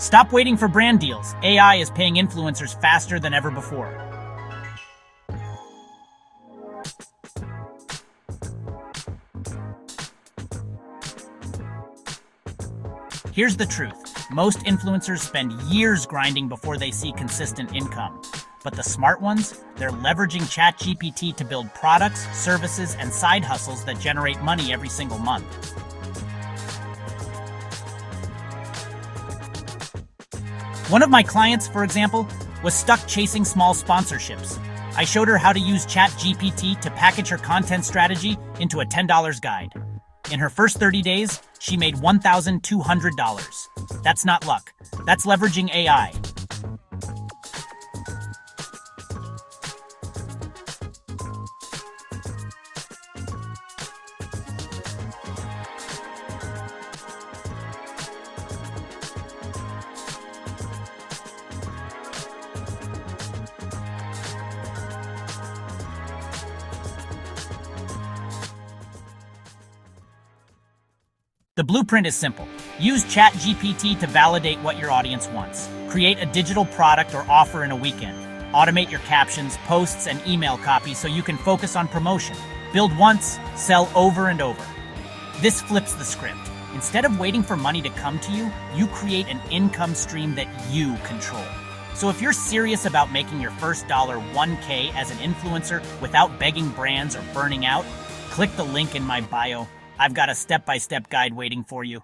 Stop waiting for brand deals. AI is paying influencers faster than ever before. Here's the truth. Most influencers spend years grinding before they see consistent income. But the smart ones, they're leveraging ChatGPT to build products, services, and side hustles that generate money every single month. One of my clients, for example, was stuck chasing small sponsorships. I showed her how to use ChatGPT to package her content strategy into a $10 guide. In her first 30 days, she made $1,200. That's not luck. That's leveraging AI. The blueprint is simple. Use ChatGPT to validate what your audience wants. Create a digital product or offer in a weekend. Automate your captions, posts, and email copy so you can focus on promotion. Build once, sell over and over. This flips the script. Instead of waiting for money to come to you, you create an income stream that you control. So if you're serious about making your first $1K as an influencer without begging brands or burning out, click the link in my bio. I've got a step-by-step guide waiting for you.